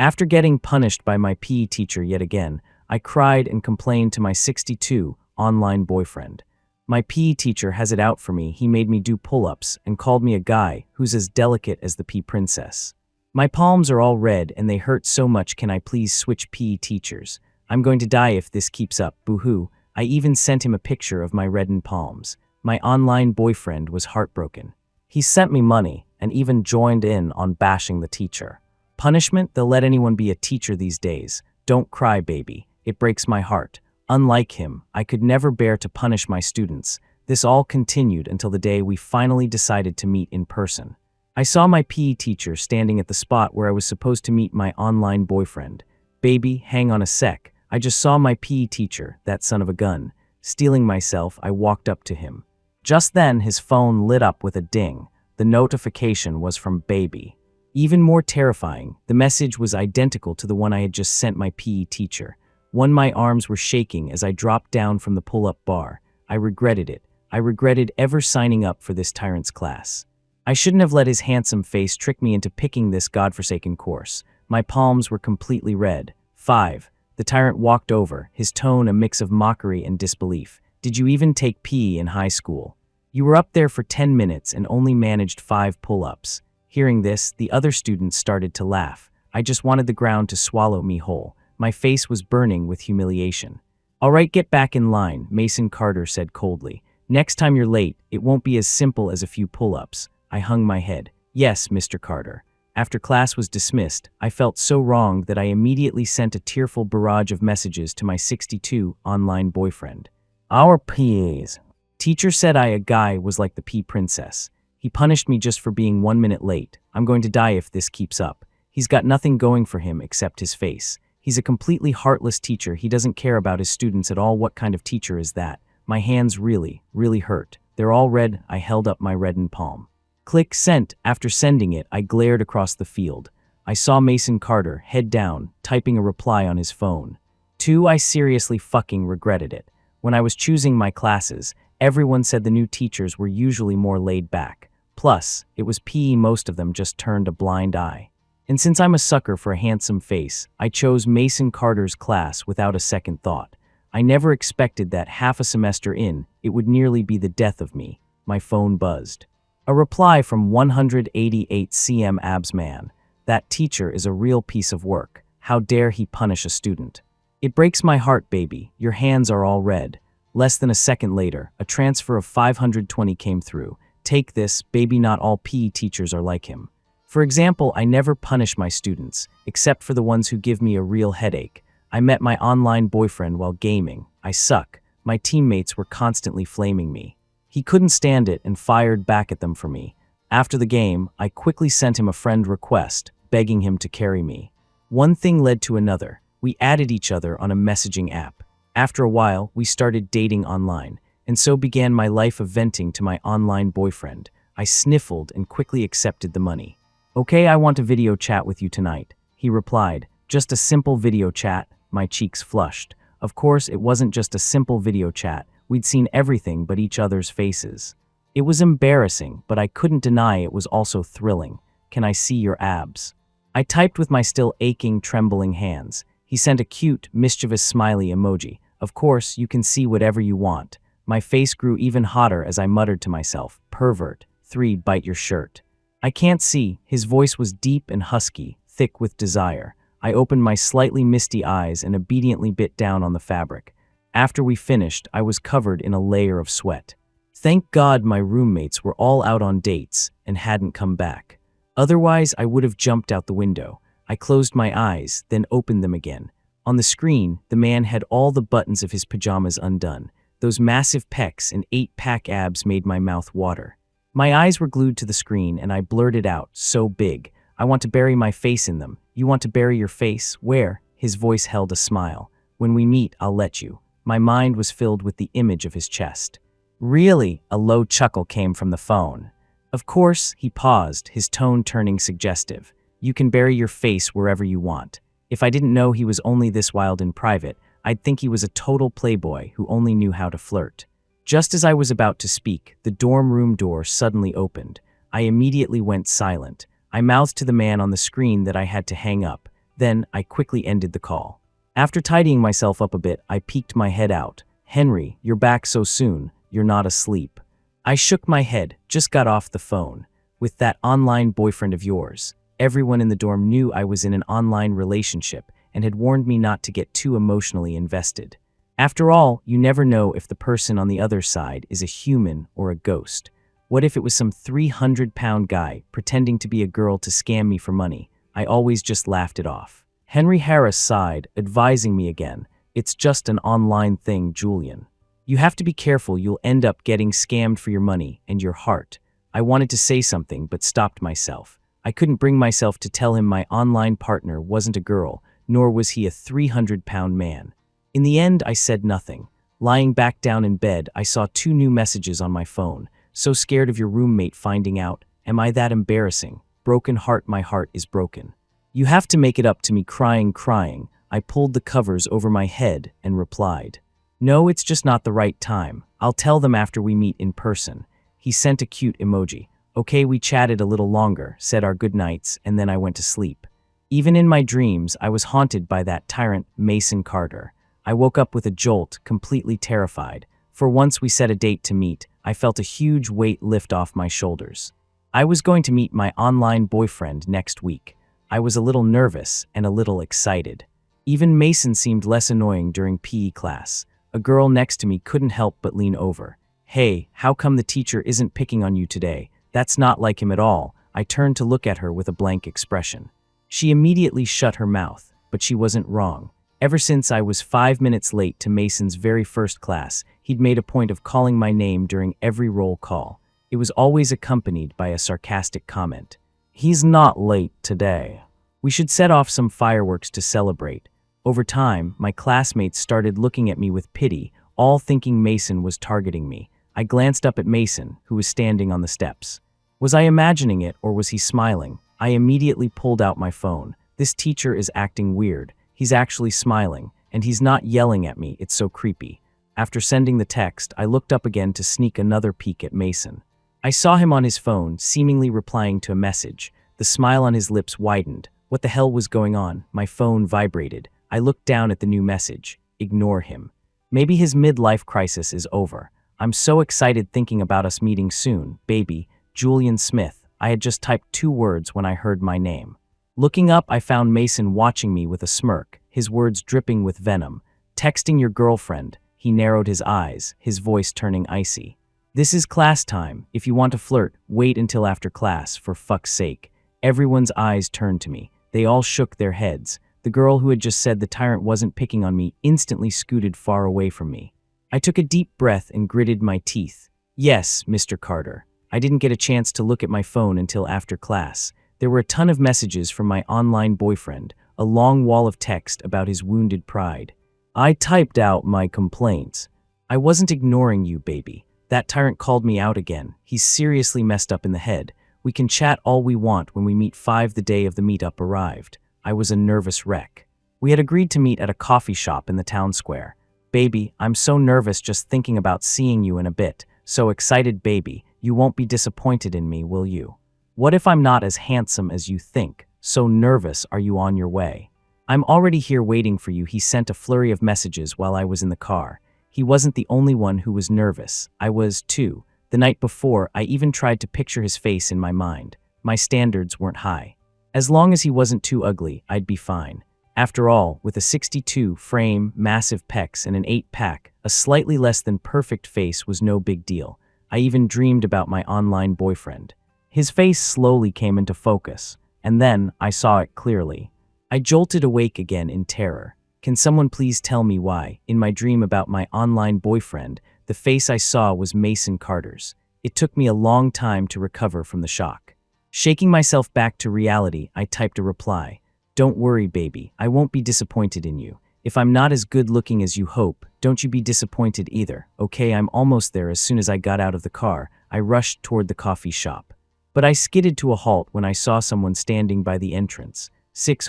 After getting punished by my PE teacher yet again, I cried and complained to my 62 online boyfriend. My PE teacher has it out for me. He made me do pull-ups and called me a guy who's as delicate as the pea princess. My palms are all red and they hurt so much. Can I please switch PE teachers? I'm going to die if this keeps up. Boo-hoo. I even sent him a picture of my reddened palms. My online boyfriend was heartbroken. He sent me money and even joined in on bashing the teacher. Punishment? They'll let anyone be a teacher these days. Don't cry, baby. It breaks my heart. Unlike him, I could never bear to punish my students. This all continued until the day we finally decided to meet in person. I saw my PE teacher standing at the spot where I was supposed to meet my online boyfriend. Baby, hang on a sec. I just saw my PE teacher, that son of a gun. Steeling myself, I walked up to him. Just then, his phone lit up with a ding. The notification was from Baby. Even more terrifying, the message was identical to the one I had just sent my PE teacher. My arms were shaking as I dropped down from the pull-up bar. I regretted it. I regretted ever signing up for this tyrant's class. I shouldn't have let his handsome face trick me into picking this godforsaken course. My palms were completely red. 5. The tyrant walked over, his tone a mix of mockery and disbelief. Did you even take PE in high school? You were up there for 10 minutes and only managed 5 pull-ups. Hearing this, the other students started to laugh. I just wanted the ground to swallow me whole. My face was burning with humiliation. All right, get back in line, Mason Carter said coldly. Next time you're late, it won't be as simple as a few pull-ups. I hung my head. Yes, Mr. Carter. After class was dismissed, I felt so wrong that I immediately sent a tearful barrage of messages to my 62 online boyfriend. Our PEs. Teacher said a guy was like the pea princess. He punished me just for being 1 minute late. I'm going to die if this keeps up. He's got nothing going for him except his face. He's a completely heartless teacher. He doesn't care about his students at all. What kind of teacher is that? My hands really hurt. They're all red. I held up my reddened palm. Click sent. After sending it, I glared across the field. I saw Mason Carter, head down, typing a reply on his phone. 2. I seriously fucking regretted it. When I was choosing my classes, everyone said the new teachers were usually more laid back. Plus, it was PE. Most of them just turned a blind eye. And since I'm a sucker for a handsome face, I chose Mason Carter's class without a second thought. I never expected that half a semester in, it would nearly be the death of me. My phone buzzed. A reply from 188 cm abs man. That teacher is a real piece of work. How dare he punish a student? It breaks my heart, baby. Your hands are all red. Less than a second later, a transfer of 520 came through. Take this, baby. Not all PE teachers are like him. For example, I never punish my students, except for the ones who give me a real headache. I met my online boyfriend while gaming. I suck. My teammates were constantly flaming me. He couldn't stand it and fired back at them for me. After the game, I quickly sent him a friend request, begging him to carry me. One thing led to another. We added each other on a messaging app. After a while, we started dating online, and so began my life of venting to my online boyfriend. I sniffled and quickly accepted the money. Okay, I want a video chat with you tonight, he replied. Just a simple video chat. My cheeks flushed. Of course, it wasn't just a simple video chat. We'd seen everything but each other's faces. It was embarrassing, but I couldn't deny it was also thrilling. Can I see your abs? I typed with my still aching, trembling hands. He sent a cute, mischievous smiley emoji. Of course, you can see whatever you want. My face grew even hotter as I muttered to myself, pervert. 3. Bite your shirt. I can't see. His voice was deep and husky, thick with desire. I opened my slightly misty eyes and obediently bit down on the fabric. After we finished, I was covered in a layer of sweat. Thank God my roommates were all out on dates and hadn't come back. Otherwise, I would have jumped out the window. I closed my eyes, then opened them again. On the screen, the man had all the buttons of his pajamas undone. Those massive pecs and 8-pack abs made my mouth water. My eyes were glued to the screen and I blurted out, so big. I want to bury my face in them. You want to bury your face? Where? His voice held a smile. When we meet, I'll let you. My mind was filled with the image of his chest. Really? A low chuckle came from the phone. Of course, he paused, his tone turning suggestive. You can bury your face wherever you want. If I didn't know he was only this wild in private, I'd think he was a total playboy who only knew how to flirt. Just as I was about to speak, the dorm room door suddenly opened. I immediately went silent. I mouthed to the man on the screen that I had to hang up. Then I quickly ended the call. After tidying myself up a bit, I peeked my head out. "Henry, you're back so soon. You're not asleep." I shook my head, "Just got off the phone. With that online boyfriend of yours." Everyone in the dorm knew I was in an online relationship and had warned me not to get too emotionally invested. After all, you never know if the person on the other side is a human or a ghost. What if it was some 300-pound guy pretending to be a girl to scam me for money? I always just laughed it off. Henry Harris sighed, advising me again, "It's just an online thing, Julian. You have to be careful, you'll end up getting scammed for your money and your heart." I wanted to say something but stopped myself. I couldn't bring myself to tell him my online partner wasn't a girl, nor was he a 300-pound man. In the end, I said nothing. Lying back down in bed, I saw 2 new messages on my phone. "So scared of your roommate finding out. Am I that embarrassing? Broken heart, my heart is broken. You have to make it up to me, crying. I pulled the covers over my head and replied, "No, it's just not the right time. I'll tell them after we meet in person." He sent a cute emoji. Okay, we chatted a little longer, said our goodnights, and then I went to sleep. Even in my dreams, I was haunted by that tyrant, Mason Carter. I woke up with a jolt, completely terrified. For once we set a date to meet, I felt a huge weight lift off my shoulders. I was going to meet my online boyfriend next week. I was a little nervous and a little excited. Even Mason seemed less annoying during PE class. A girl next to me couldn't help but lean over. "Hey, how come the teacher isn't picking on you today? That's not like him at all." I turned to look at her with a blank expression. She immediately shut her mouth, but she wasn't wrong. Ever since I was 5 minutes late to Mason's very first class, he'd made a point of calling my name during every roll call. It was always accompanied by a sarcastic comment. "He's not late today." We should set off some fireworks to celebrate. Over time, my classmates started looking at me with pity, all thinking Mason was targeting me. I glanced up at Mason, who was standing on the steps. Was I imagining it, or was he smiling? I immediately pulled out my phone. This teacher is acting weird. He's actually smiling, and he's not yelling at me. It's so creepy. After sending the text, I looked up again to sneak another peek at Mason. I saw him on his phone, seemingly replying to a message. The smile on his lips widened. What the hell was going on? My phone vibrated. I looked down at the new message. Ignore him. Maybe his midlife crisis is over. I'm so excited thinking about us meeting soon. Baby, Julian Smith. I had just typed 2 words when I heard my name. Looking up, I found Mason watching me with a smirk, his words dripping with venom. "Texting your girlfriend." He narrowed his eyes, his voice turning icy. "This is class time. If you want to flirt, wait until after class, for fuck's sake." Everyone's eyes turned to me. They all shook their heads. The girl who had just said the tyrant wasn't picking on me instantly scooted far away from me. I took a deep breath and gritted my teeth. "Yes, Mr. Carter." I didn't get a chance to look at my phone until after class. There were a ton of messages from my online boyfriend, a long wall of text about his wounded pride. I typed out my complaints. "I wasn't ignoring you, baby. That tyrant called me out again. He's seriously messed up in the head. We can chat all we want when we meet 5 the day of the meetup arrived." I was a nervous wreck. We had agreed to meet at a coffee shop in the town square. "Baby, I'm so nervous just thinking about seeing you in a bit. So excited, baby. You won't be disappointed in me, will you? What if I'm not as handsome as you think? So nervous, are you on your way? I'm already here waiting for you." He sent a flurry of messages while I was in the car. He wasn't the only one who was nervous. I was, too. The night before, I even tried to picture his face in my mind. My standards weren't high. As long as he wasn't too ugly, I'd be fine. After all, with a 62 frame, massive pecs, and an 8-pack, a slightly less than perfect face was no big deal. I even dreamed about my online boyfriend. His face slowly came into focus, and then I saw it clearly. I jolted awake again in terror. Can someone please tell me why, in my dream about my online boyfriend, the face I saw was Mason Carter's? It took me a long time to recover from the shock. Shaking myself back to reality, I typed a reply. "Don't worry, baby. I won't be disappointed in you. If I'm not as good looking as you hope, don't you be disappointed either. Okay, I'm almost there." As soon as I got out of the car, I rushed toward the coffee shop. But I skidded to a halt when I saw someone standing by the entrance.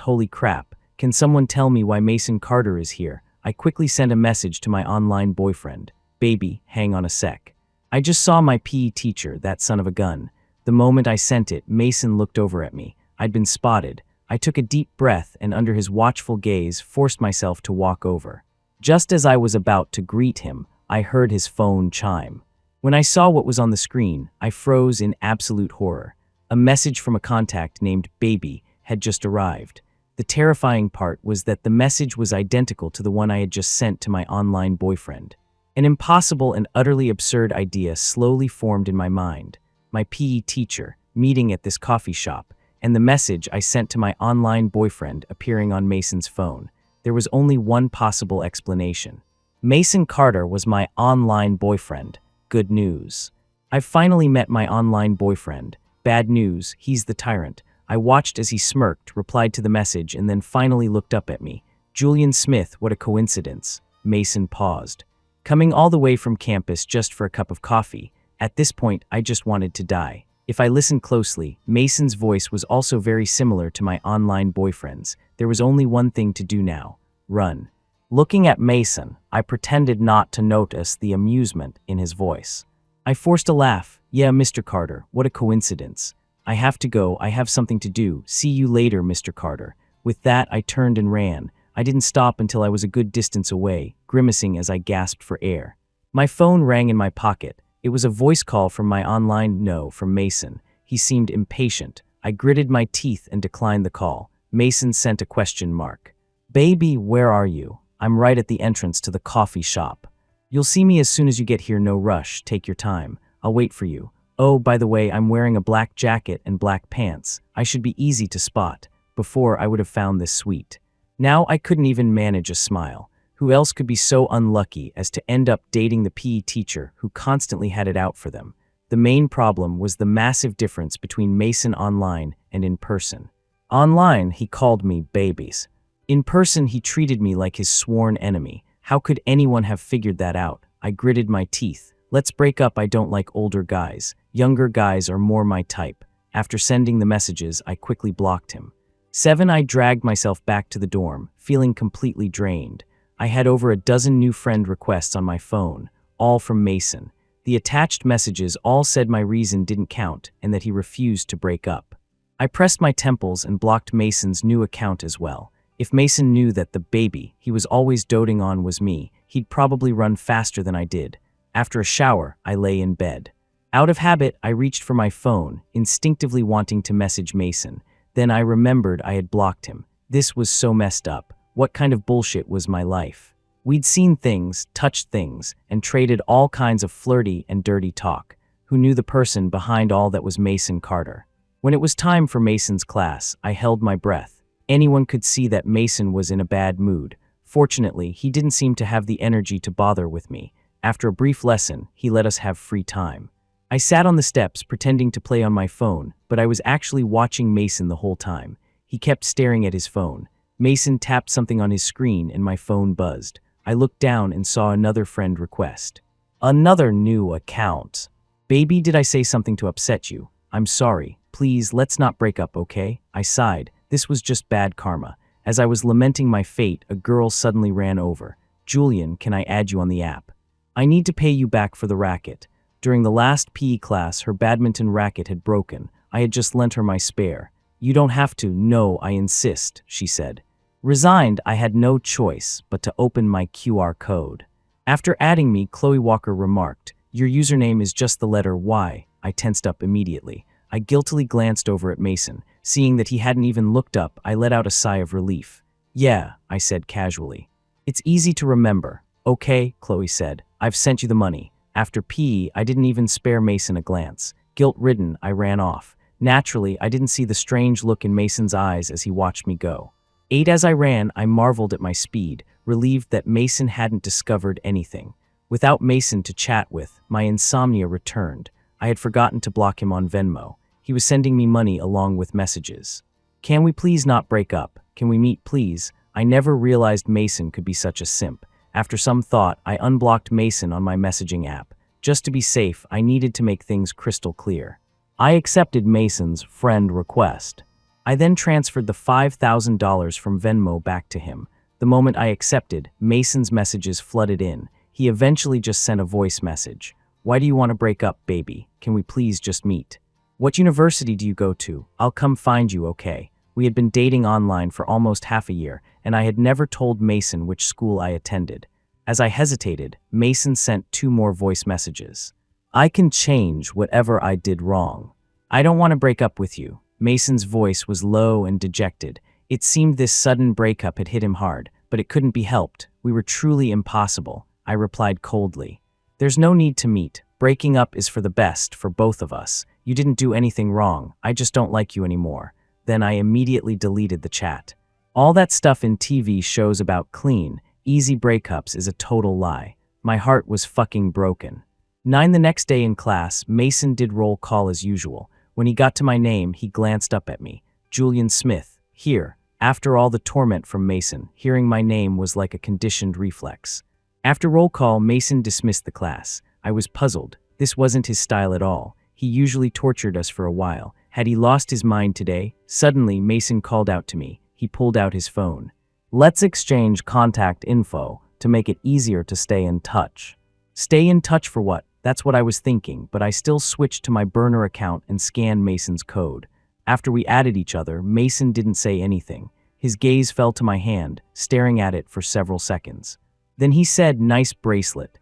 Holy crap. Can someone tell me why Mason Carter is here? I quickly sent a message to my online boyfriend. "Baby, hang on a sec. I just saw my PE teacher, that son of a gun." The moment I sent it, Mason looked over at me. I'd been spotted. I took a deep breath and under his watchful gaze forced myself to walk over. Just as I was about to greet him, I heard his phone chime. When I saw what was on the screen, I froze in absolute horror. A message from a contact named Baby had just arrived. The terrifying part was that the message was identical to the one I had just sent to my online boyfriend. An impossible and utterly absurd idea slowly formed in my mind. My PE teacher, meeting at this coffee shop, and the message I sent to my online boyfriend appearing on Mason's phone. There was only one possible explanation. Mason Carter was my online boyfriend. Good news. I've finally met my online boyfriend. Bad news, he's the tyrant. I watched as he smirked, replied to the message, and then finally looked up at me. Julian Smith, what a coincidence. Mason paused. Coming all the way from campus just for a cup of coffee. At this point, I just wanted to die. If I listened closely, Mason's voice was also very similar to my online boyfriend's. There was only one thing to do now. Run. Looking at Mason, I pretended not to notice the amusement in his voice. I forced a laugh. Yeah, Mr. Carter, what a coincidence. I have to go, I have something to do. See you later, Mr. Carter. With that, I turned and ran. I didn't stop until I was a good distance away, grimacing as I gasped for air. My phone rang in my pocket. It was a voice call from my online from Mason. He seemed impatient. I gritted my teeth and declined the call. Mason sent a question mark. Baby, where are you? I'm right at the entrance to the coffee shop. You'll see me as soon as you get here, no rush, take your time. I'll wait for you. Oh, by the way, I'm wearing a black jacket and black pants. I should be easy to spot. Before, I would have found this sweet. Now I couldn't even manage a smile. Who else could be so unlucky as to end up dating the PE teacher who constantly had it out for them? The main problem was the massive difference between Mason online and in person. Online, he called me babies. In person, he treated me like his sworn enemy. How could anyone have figured that out? I gritted my teeth. Let's break up, I don't like older guys. Younger guys are more my type. After sending the messages, I quickly blocked him. 7. I dragged myself back to the dorm, feeling completely drained. I had over a dozen new friend requests on my phone, all from Mason. The attached messages all said my reason didn't count and that he refused to break up. I pressed my temples and blocked Mason's new account as well. If Mason knew that the baby he was always doting on was me, he'd probably run faster than I did. After a shower, I lay in bed. Out of habit, I reached for my phone, instinctively wanting to message Mason. Then I remembered I had blocked him. This was so messed up. What kind of bullshit was my life? We'd seen things, touched things, and traded all kinds of flirty and dirty talk. Who knew the person behind all that was Mason Carter? When it was time for Mason's class, I held my breath. Anyone could see that Mason was in a bad mood. Fortunately, he didn't seem to have the energy to bother with me. After a brief lesson, he let us have free time. I sat on the steps pretending to play on my phone, but I was actually watching Mason the whole time. He kept staring at his phone. Mason tapped something on his screen and my phone buzzed. I looked down and saw another friend request. Another new account. Baby, did I say something to upset you? I'm sorry. Please, let's not break up, okay? I sighed. This was just bad karma. As I was lamenting my fate, a girl suddenly ran over. Julian, can I add you on the app? I need to pay you back for the racket. During the last PE class, her badminton racket had broken. I had just lent her my spare. You don't have to. No, I insist, she said. Resigned, I had no choice but to open my QR code. After adding me, Chloe Walker remarked, your username is just the letter Y. I tensed up immediately. I guiltily glanced over at Mason. Seeing that he hadn't even looked up, I let out a sigh of relief. Yeah, I said casually. It's easy to remember. Okay, Chloe said. I've sent you the money. After PE, I didn't even spare Mason a glance. Guilt-ridden, I ran off. Naturally, I didn't see the strange look in Mason's eyes as he watched me go. 8. As I ran, I marveled at my speed, relieved that Mason hadn't discovered anything. Without Mason to chat with, my insomnia returned. I had forgotten to block him on Venmo. He was sending me money along with messages. Can we please not break up? Can we meet, please? I never realized Mason could be such a simp. After some thought, I unblocked Mason on my messaging app. Just to be safe, I needed to make things crystal clear. I accepted Mason's friend request. I then transferred the $5,000 from Venmo back to him. The moment I accepted, Mason's messages flooded in. He eventually just sent a voice message. Why do you want to break up, baby? Can we please just meet? What university do you go to? I'll come find you, okay? We had been dating online for almost half a year, and I had never told Mason which school I attended. As I hesitated, Mason sent 2 more voice messages. I can change whatever I did wrong. I don't want to break up with you. Mason's voice was low and dejected. It seemed this sudden breakup had hit him hard, but it couldn't be helped. We were truly impossible. I replied coldly. There's no need to meet. Breaking up is for the best for both of us. You didn't do anything wrong. I just don't like you anymore. Then I immediately deleted the chat. All that stuff in TV shows about clean, easy breakups is a total lie. My heart was fucking broken. 9 the next day in class, Mason did roll call as usual. When he got to my name, he glanced up at me. Julian Smith, here. After all the torment from Mason, hearing my name was like a conditioned reflex. After roll call, Mason dismissed the class. I was puzzled. This wasn't his style at all. He usually tortured us for a while. Had he lost his mind today? Suddenly, Mason called out to me. He pulled out his phone. Let's exchange contact info to make it easier to stay in touch. Stay in touch for what? That's what I was thinking, but I still switched to my burner account and scanned Mason's code. After we added each other, Mason didn't say anything. His gaze fell to my hand, staring at it for several seconds. Then he said, "Nice bracelet."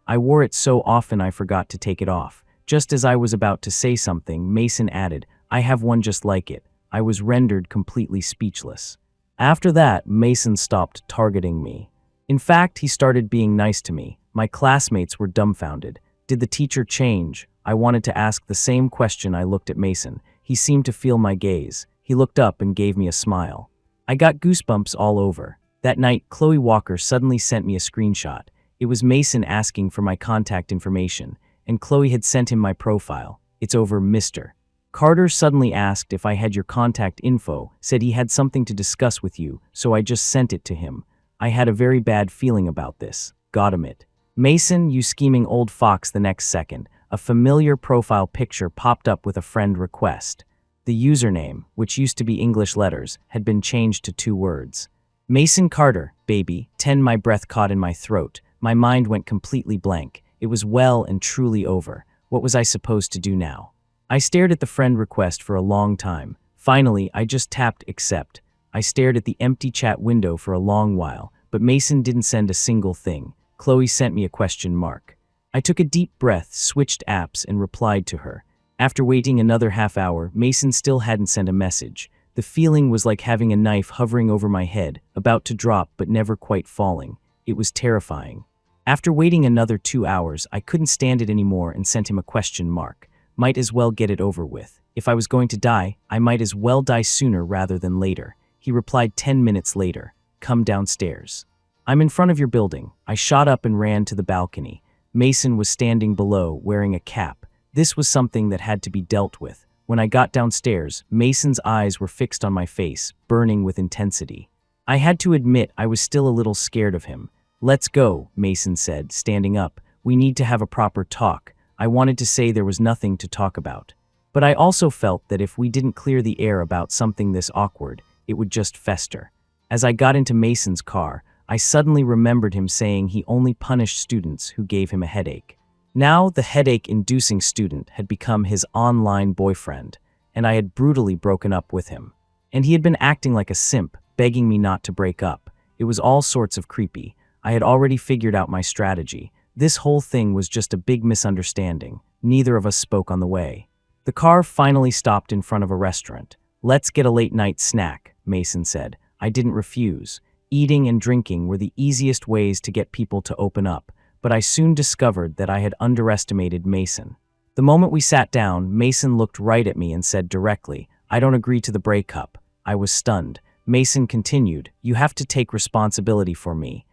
I wore it so often I forgot to take it off. Just as I was about to say something, Mason added, "I have one just like it." I was rendered completely speechless. After that, Mason stopped targeting me. In fact, he started being nice to me. My classmates were dumbfounded. Did the teacher change? I wanted to ask the same question. I looked at Mason. He seemed to feel my gaze. He looked up and gave me a smile. I got goosebumps all over. That night, Chloe Walker suddenly sent me a screenshot. It was Mason asking for my contact information, and Chloe had sent him my profile. It's over, Mr. Carter suddenly asked if I had your contact info, said he had something to discuss with you, so I just sent it to him. I had a very bad feeling about this. Got him it. Mason, you scheming old fox. The next second, a familiar profile picture popped up with a friend request. The username, which used to be English letters, had been changed to 2 words. Mason Carter, baby. 10 My breath caught in my throat. My mind went completely blank. It was well and truly over. What was I supposed to do now? I stared at the friend request for a long time. Finally, I just tapped accept. I stared at the empty chat window for a long while, but Mason didn't send a single thing. Chloe sent me a question mark. I took a deep breath, switched apps, and replied to her. After waiting another half hour, Mason still hadn't sent a message. The feeling was like having a knife hovering over my head, about to drop but never quite falling. It was terrifying. After waiting another 2 hours, I couldn't stand it anymore and sent him a question mark. Might as well get it over with. If I was going to die, I might as well die sooner rather than later. He replied 10 minutes later. Come downstairs. I'm in front of your building. I shot up and ran to the balcony. Mason was standing below, wearing a cap. This was something that had to be dealt with. When I got downstairs, Mason's eyes were fixed on my face, burning with intensity. I had to admit I was still a little scared of him. Let's go, Mason said, standing up. We need to have a proper talk. I wanted to say there was nothing to talk about. But I also felt that if we didn't clear the air about something this awkward, it would just fester. As I got into Mason's car, I suddenly remembered him saying he only punished students who gave him a headache. Now the headache-inducing student had become his online boyfriend, and I had brutally broken up with him. And he had been acting like a simp, begging me not to break up. It was all sorts of creepy. I had already figured out my strategy. This whole thing was just a big misunderstanding. Neither of us spoke on the way. The car finally stopped in front of a restaurant. Let's get a late-night snack, Mason said. I didn't refuse. Eating and drinking were the easiest ways to get people to open up, but I soon discovered that I had underestimated Mason. The moment we sat down, Mason looked right at me and said directly, I don't agree to the breakup. I was stunned. Mason continued, you have to take responsibility for me.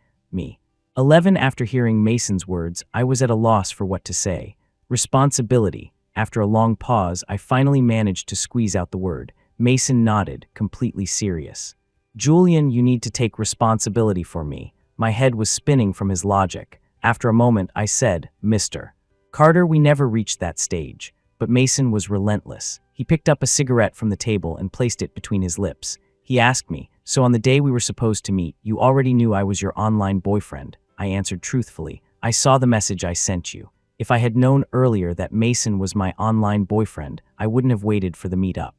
11 After hearing Mason's words, I was at a loss for what to say. Responsibility. After a long pause, I finally managed to squeeze out the word. Mason nodded, completely serious. Julian, you need to take responsibility for me. My head was spinning from his logic. After a moment, I said, Mr. Carter, we never reached that stage. But Mason was relentless. He picked up a cigarette from the table and placed it between his lips. He asked me, so on the day we were supposed to meet, you already knew I was your online boyfriend? I answered truthfully. I saw the message I sent you. If I had known earlier that Mason was my online boyfriend, I wouldn't have waited for the meetup.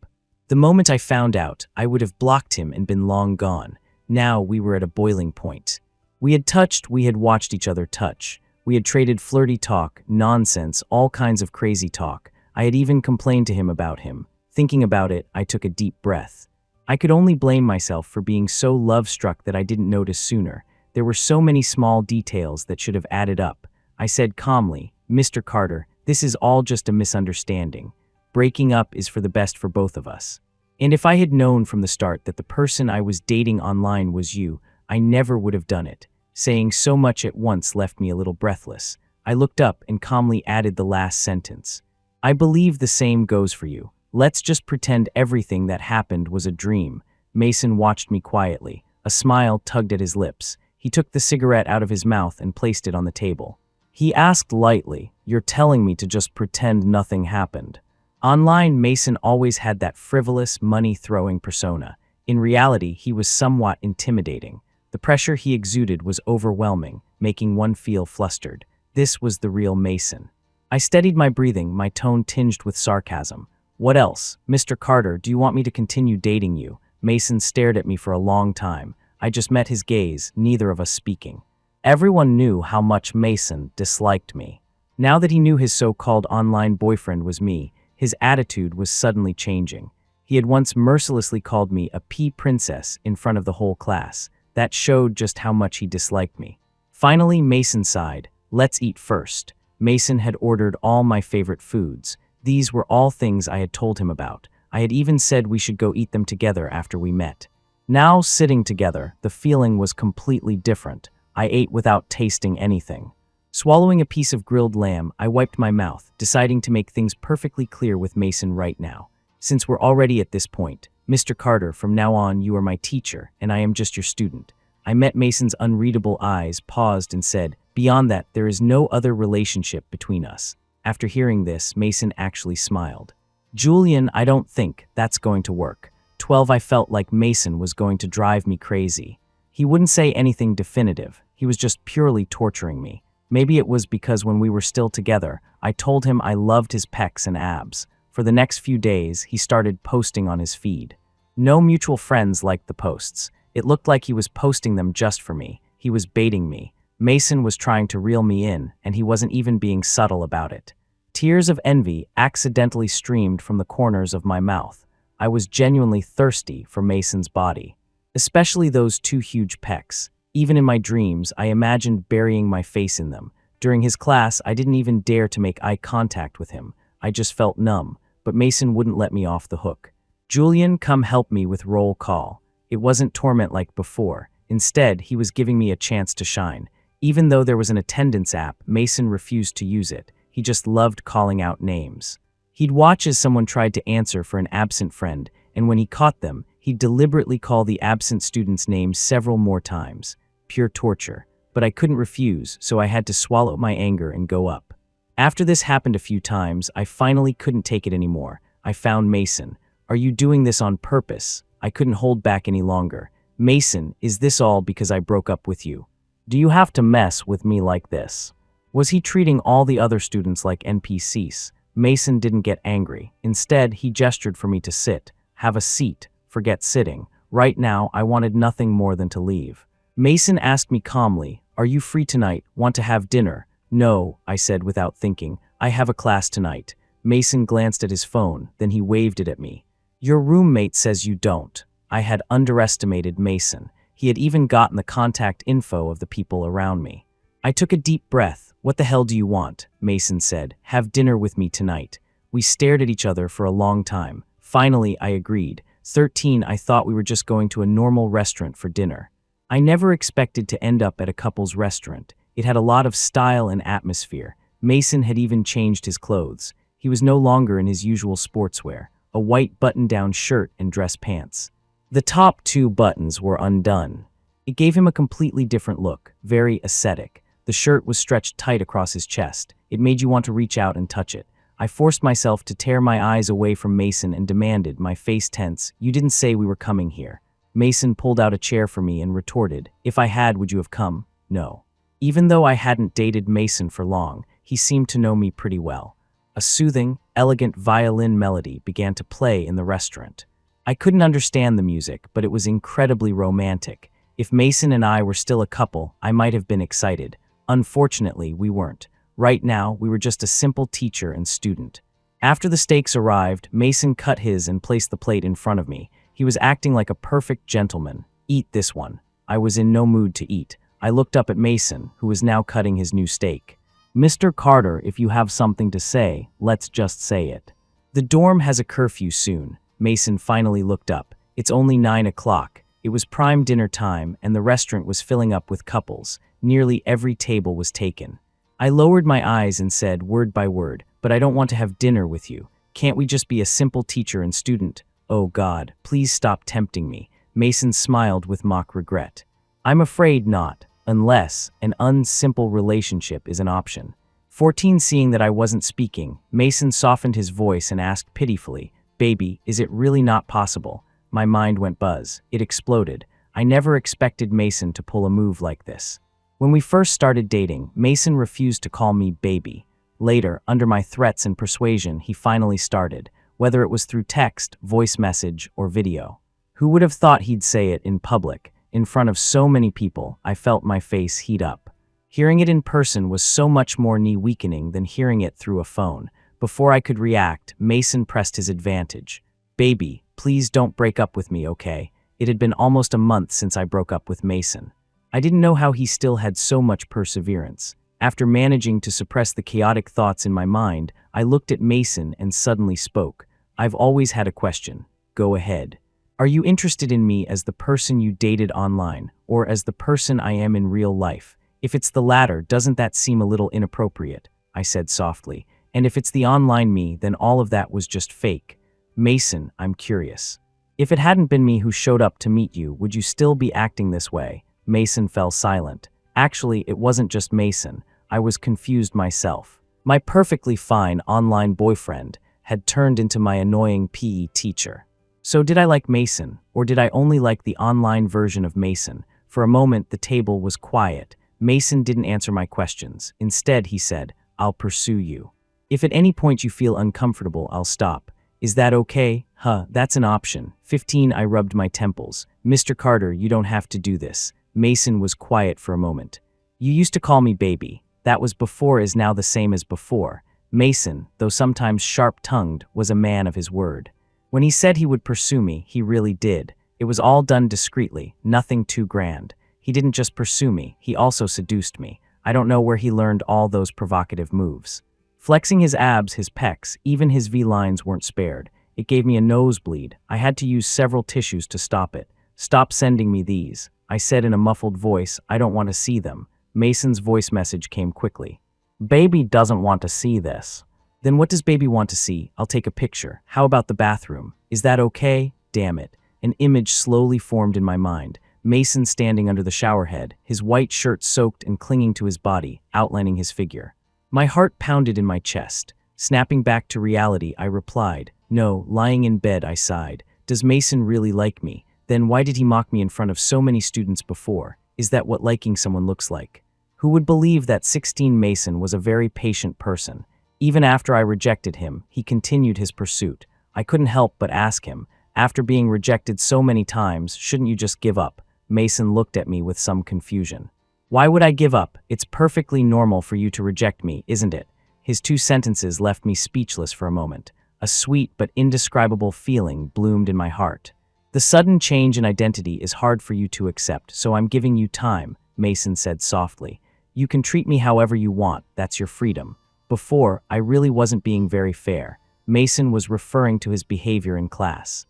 The moment I found out, I would have blocked him and been long gone. Now we were at a boiling point. We had touched, we had watched each other touch. We had traded flirty talk, nonsense, all kinds of crazy talk. I had even complained to him about him. Thinking about it, I took a deep breath. I could only blame myself for being so love-struck that I didn't notice sooner. There were so many small details that should have added up. I said calmly, "Mr. Carter, this is all just a misunderstanding. Breaking up is for the best for both of us. And if I had known from the start that the person I was dating online was you, I never would have done it." Saying so much at once left me a little breathless. I looked up and calmly added the last sentence. "I believe the same goes for you. Let's just pretend everything that happened was a dream." Mason watched me quietly. A smile tugged at his lips. He took the cigarette out of his mouth and placed it on the table. He asked lightly, "You're telling me to just pretend nothing happened?" Online, Mason always had that frivolous, money-throwing persona. In reality, he was somewhat intimidating. The pressure he exuded was overwhelming, making one feel flustered. This was the real Mason. I steadied my breathing, my tone tinged with sarcasm. "What else? Mr. Carter, do you want me to continue dating you?" Mason stared at me for a long time. I just met his gaze, neither of us speaking. Everyone knew how much Mason disliked me. Now that he knew his so-called online boyfriend was me, his attitude was suddenly changing. He had once mercilessly called me a pea princess in front of the whole class. That showed just how much he disliked me. Finally, Mason sighed. "Let's eat first." Mason had ordered all my favorite foods. These were all things I had told him about. I had even said we should go eat them together after we met. Now, sitting together, the feeling was completely different. I ate without tasting anything. Swallowing a piece of grilled lamb, I wiped my mouth, deciding to make things perfectly clear with Mason right now. "Since we're already at this point, Mr. Carter, from now on you are my teacher, and I am just your student." I met Mason's unreadable eyes, paused, and said, "Beyond that, there is no other relationship between us." After hearing this, Mason actually smiled. "Julian, I don't think that's going to work." 12 I felt like Mason was going to drive me crazy. He wouldn't say anything definitive. He was just purely torturing me. Maybe it was because when we were still together, I told him I loved his pecs and abs. For the next few days, he started posting on his feed. No mutual friends liked the posts. It looked like he was posting them just for me. He was baiting me. Mason was trying to reel me in, and he wasn't even being subtle about it. Tears of envy accidentally streamed from the corners of my mouth. I was genuinely thirsty for Mason's body, especially those two huge pecs. Even in my dreams, I imagined burying my face in them. During his class, I didn't even dare to make eye contact with him. I just felt numb, but Mason wouldn't let me off the hook. "Julian, come help me with roll call." It wasn't torment like before. Instead, he was giving me a chance to shine. Even though there was an attendance app, Mason refused to use it. He just loved calling out names. He'd watch as someone tried to answer for an absent friend, and when he caught them, he'd deliberately call the absent student's name several more times. Pure torture. But I couldn't refuse, so I had to swallow my anger and go up. After this happened a few times, I finally couldn't take it anymore. I found Mason. "Are you doing this on purpose?" I couldn't hold back any longer. "Mason, is this all because I broke up with you? Do you have to mess with me like this?" Was he treating all the other students like NPCs? Mason didn't get angry. Instead, he gestured for me to sit. "Have a seat. Forget sitting. Right now, I wanted nothing more than to leave." Mason asked me calmly, "Are you free tonight? Want to have dinner?" "No," I said without thinking. "I have a class tonight." Mason glanced at his phone, then he waved it at me. "Your roommate says you don't." I had underestimated Mason. He had even gotten the contact info of the people around me. I took a deep breath. "What the hell do you want?" Mason said. "Have dinner with me tonight." We stared at each other for a long time. Finally, I agreed. 13, I thought we were just going to a normal restaurant for dinner. I never expected to end up at a couple's restaurant. It had a lot of style and atmosphere. Mason had even changed his clothes. He was no longer in his usual sportswear, a white button-down shirt and dress pants. The top 2 buttons were undone. It gave him a completely different look, very aesthetic. The shirt was stretched tight across his chest. It made you want to reach out and touch it. I forced myself to tear my eyes away from Mason and demanded, my face tense, "You didn't say we were coming here." Mason pulled out a chair for me and retorted, "If I had, would you have come?" "No." Even though I hadn't dated Mason for long, he seemed to know me pretty well. A soothing, elegant violin melody began to play in the restaurant. I couldn't understand the music, but it was incredibly romantic. If Mason and I were still a couple, I might have been excited. Unfortunately, we weren't. Right now, we were just a simple teacher and student. After the steaks arrived, Mason cut his and placed the plate in front of me. He was acting like a perfect gentleman. "Eat this one." I was in no mood to eat. I looked up at Mason, who was now cutting his new steak. "Mr. Carter, if you have something to say, let's just say it." "The dorm has a curfew soon." Mason finally looked up. "It's only 9 o'clock. It was prime dinner time, and the restaurant was filling up with couples. Nearly every table was taken." I lowered my eyes and said, word by word, "But I don't want to have dinner with you. Can't we just be a simple teacher and student?" "Oh God, please stop tempting me." Mason smiled with mock regret. "I'm afraid not, unless an unsimple relationship is an option." 14. Seeing that I wasn't speaking, Mason softened his voice and asked pitifully, "Baby, is it really not possible?" My mind went buzz. It exploded. I never expected Mason to pull a move like this. When we first started dating, Mason refused to call me baby. Later, under my threats and persuasion, he finally started, whether it was through text, voice message, or video. Who would have thought he'd say it in public? In front of so many people, I felt my face heat up. Hearing it in person was so much more knee-weakening than hearing it through a phone. Before I could react, Mason pressed his advantage. "Baby, please don't break up with me, okay?" It had been almost a month since I broke up with Mason. I didn't know how he still had so much perseverance. After managing to suppress the chaotic thoughts in my mind, I looked at Mason and suddenly spoke. "I've always had a question. Go ahead. Are you interested in me as the person you dated online, or as the person I am in real life? If it's the latter, doesn't that seem a little inappropriate?" I said softly. "And if it's the online me, then all of that was just fake." "Mason, I'm curious. If it hadn't been me who showed up to meet you, would you still be acting this way?" Mason fell silent. Actually, it wasn't just Mason. I was confused myself. My perfectly fine online boyfriend had turned into my annoying PE teacher. So did I like Mason, or did I only like the online version of Mason? For a moment, the table was quiet. Mason didn't answer my questions. Instead, he said, "I'll pursue you. If at any point you feel uncomfortable, I'll stop. Is that okay?" That's an option." 15. I rubbed my temples. "Mr. Carter, you don't have to do this." Mason was quiet for a moment. "You used to call me baby. That was before is now the same as before." Mason, though sometimes sharp-tongued, was a man of his word. When he said he would pursue me, he really did. It was all done discreetly, nothing too grand. He didn't just pursue me, he also seduced me. I don't know where he learned all those provocative moves. Flexing his abs, his pecs, even his V-lines weren't spared. It gave me a nosebleed. I had to use several tissues to stop it. "Stop sending me these," I said in a muffled voice. "I don't want to see them." Mason's voice message came quickly. "Baby doesn't want to see this." "Then what does baby want to see? I'll take a picture. How about the bathroom? Is that okay?" Damn it. An image slowly formed in my mind. Mason standing under the shower head, his white shirt soaked and clinging to his body, outlining his figure. My heart pounded in my chest. Snapping back to reality, I replied, "No." Lying in bed, I sighed. Does Mason really like me? Then why did he mock me in front of so many students before? Is that what liking someone looks like? Who would believe that 16 Mason was a very patient person? Even after I rejected him, he continued his pursuit. I couldn't help but ask him, "After being rejected so many times, shouldn't you just give up?" Mason looked at me with some confusion. "Why would I give up? It's perfectly normal for you to reject me, isn't it?" His two sentences left me speechless for a moment. A sweet but indescribable feeling bloomed in my heart. "The sudden change in identity is hard for you to accept, so I'm giving you time," Mason said softly. "You can treat me however you want, that's your freedom." Before, I really wasn't being very fair. Mason was referring to his behavior in class.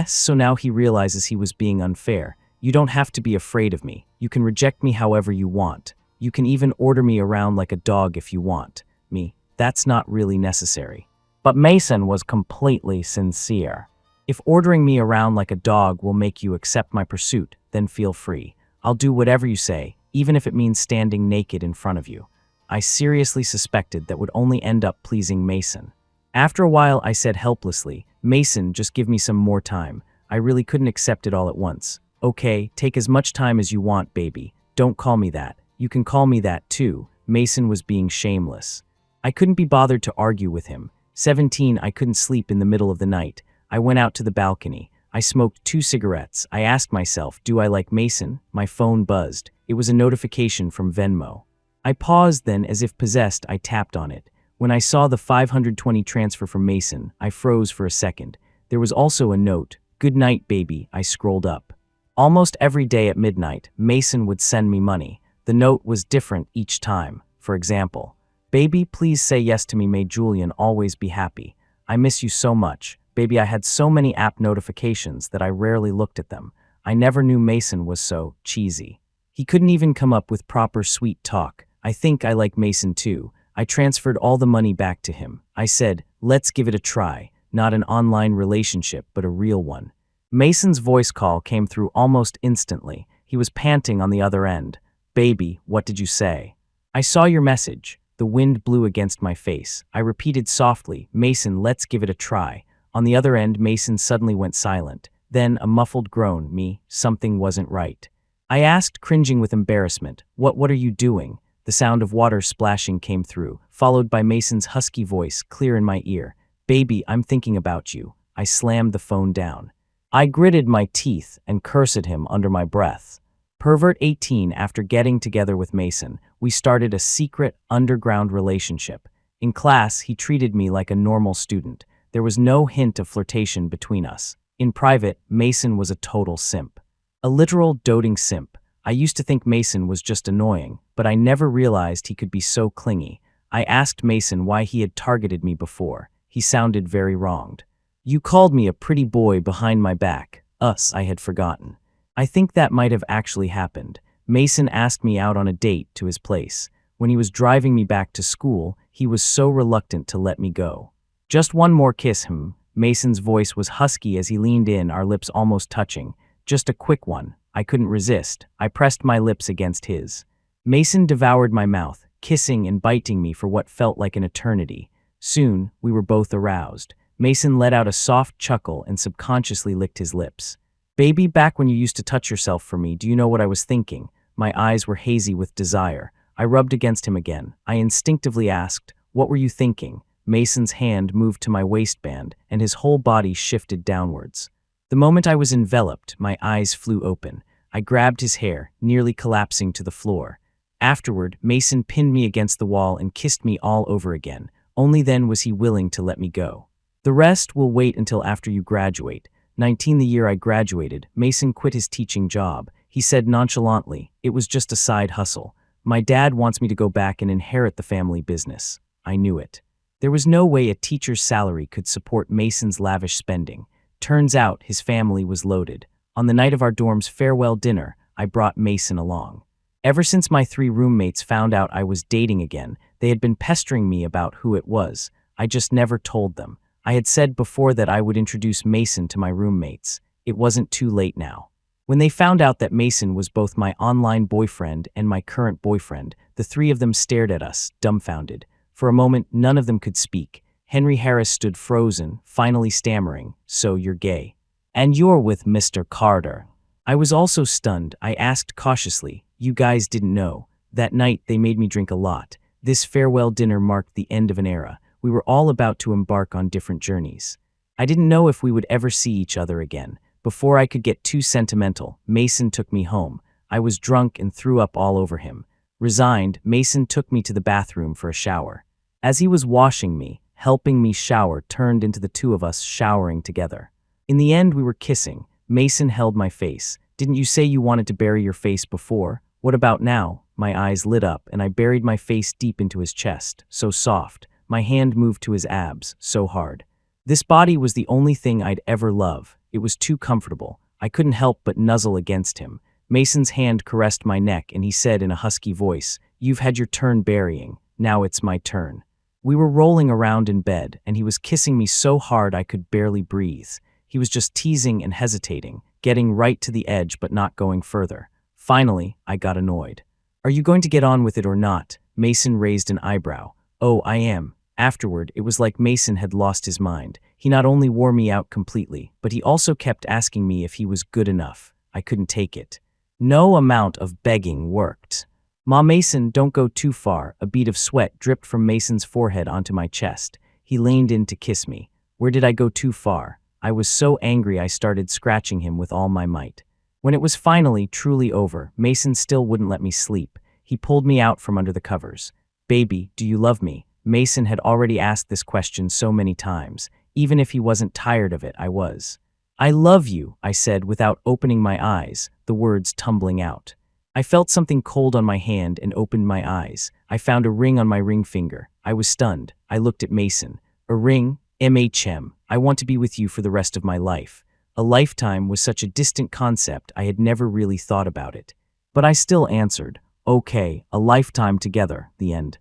So now he realizes he was being unfair. "You don't have to be afraid of me. You can reject me however you want. You can even order me around like a dog if you want. That's not really necessary." But Mason was completely sincere. "If ordering me around like a dog will make you accept my pursuit, then feel free. I'll do whatever you say, even if it means standing naked in front of you." I seriously suspected that would only end up pleasing Mason. After a while, I said helplessly, "Mason, just give me some more time. I really couldn't accept it all at once." "Okay, take as much time as you want, baby. Don't call me that. You can call me that too." Mason was being shameless. I couldn't be bothered to argue with him. 17. I couldn't sleep in the middle of the night. I went out to the balcony. I smoked 2 cigarettes. I asked myself, do I like Mason? My phone buzzed. It was a notification from Venmo. I paused, then, as if possessed, I tapped on it. When I saw the 520 transfer from Mason, I froze for a second. There was also a note. Good night, baby. I scrolled up. Almost every day at midnight, Mason would send me money. The note was different each time. For example, baby, please say yes to me. May Julian always be happy. I miss you so much. Baby, I had so many app notifications that I rarely looked at them. I never knew Mason was so cheesy. He couldn't even come up with proper sweet talk. I think I like Mason too. I transferred all the money back to him. I said, let's give it a try. Not an online relationship, but a real one. Mason's voice call came through almost instantly. He was panting on the other end. Baby, what did you say? I saw your message. The wind blew against my face. I repeated softly, Mason, let's give it a try. On the other end, Mason suddenly went silent. Then a muffled groan, something wasn't right. I asked, cringing with embarrassment, what are you doing? The sound of water splashing came through, followed by Mason's husky voice, clear in my ear. Baby, I'm thinking about you. I slammed the phone down. I gritted my teeth and cursed at him under my breath. Pervert 18. After getting together with Mason, we started a secret, underground relationship. In class, he treated me like a normal student. There was no hint of flirtation between us. In private, Mason was a total simp. A literal doting simp. I used to think Mason was just annoying, but I never realized he could be so clingy. I asked Mason why he had targeted me before. He sounded very wronged. You called me a pretty boy behind my back. I had forgotten. I think that might have actually happened. Mason asked me out on a date to his place. When he was driving me back to school, he was so reluctant to let me go. Just one more kiss, Mason's voice was husky as he leaned in, our lips almost touching. Just a quick one. I couldn't resist. I pressed my lips against his. Mason devoured my mouth, kissing and biting me for what felt like an eternity. Soon, we were both aroused. Mason let out a soft chuckle and subconsciously licked his lips. Baby, back when you used to touch yourself for me, do you know what I was thinking? My eyes were hazy with desire. I rubbed against him again. I instinctively asked, what were you thinking? Mason's hand moved to my waistband, and his whole body shifted downwards. The moment I was enveloped, my eyes flew open. I grabbed his hair, nearly collapsing to the floor. Afterward, Mason pinned me against the wall and kissed me all over again. Only then was he willing to let me go. The rest will wait until after you graduate. 19 the year I graduated, Mason quit his teaching job. He said nonchalantly, it was just a side hustle. My dad wants me to go back and inherit the family business. I knew it. There was no way a teacher's salary could support Mason's lavish spending. Turns out his family was loaded. On the night of our dorm's farewell dinner, I brought Mason along. Ever since my 3 roommates found out I was dating again, they had been pestering me about who it was. I just never told them. I had said before that I would introduce Mason to my roommates. It wasn't too late now. When they found out that Mason was both my online boyfriend and my current boyfriend, the 3 of them stared at us, dumbfounded. For a moment, none of them could speak. Henry Harris stood frozen, finally stammering, so you're gay. And you're with Mr. Carter. I was also stunned. I asked cautiously, you guys didn't know. That night, they made me drink a lot. This farewell dinner marked the end of an era. We were all about to embark on different journeys. I didn't know if we would ever see each other again. Before I could get too sentimental, Mason took me home. I was drunk and threw up all over him. Resigned, Mason took me to the bathroom for a shower. As he was washing me, helping me shower turned into the 2 of us showering together. In the end, we were kissing. Mason held my face. Didn't you say you wanted to bury your face before? What about now? My eyes lit up and I buried my face deep into his chest, so soft. My hand moved to his abs, so hard. This body was the only thing I'd ever love. It was too comfortable. I couldn't help but nuzzle against him. Mason's hand caressed my neck and he said in a husky voice, "You've had your turn burying. Now it's my turn." We were rolling around in bed and he was kissing me so hard I could barely breathe. He was just teasing and hesitating, getting right to the edge but not going further. Finally, I got annoyed. "Are you going to get on with it or not?" Mason raised an eyebrow. "Oh, I am." Afterward, it was like Mason had lost his mind. He not only wore me out completely, but he also kept asking me if he was good enough. I couldn't take it. No amount of begging worked. "Ma, Mason, don't go too far." A bead of sweat dripped from Mason's forehead onto my chest. He leaned in to kiss me. Where did I go too far? I was so angry I started scratching him with all my might. When it was finally truly over, Mason still wouldn't let me sleep. He pulled me out from under the covers. "Baby, do you love me?" Mason had already asked this question so many times. Even if he wasn't tired of it, I was. "I love you," I said without opening my eyes, the words tumbling out. I felt something cold on my hand and opened my eyes. I found a ring on my ring finger. I was stunned. I looked at Mason. "A ring? MHM. I want to be with you for the rest of my life." A lifetime was such a distant concept I had never really thought about it. But I still answered, "Okay, a lifetime together," the end.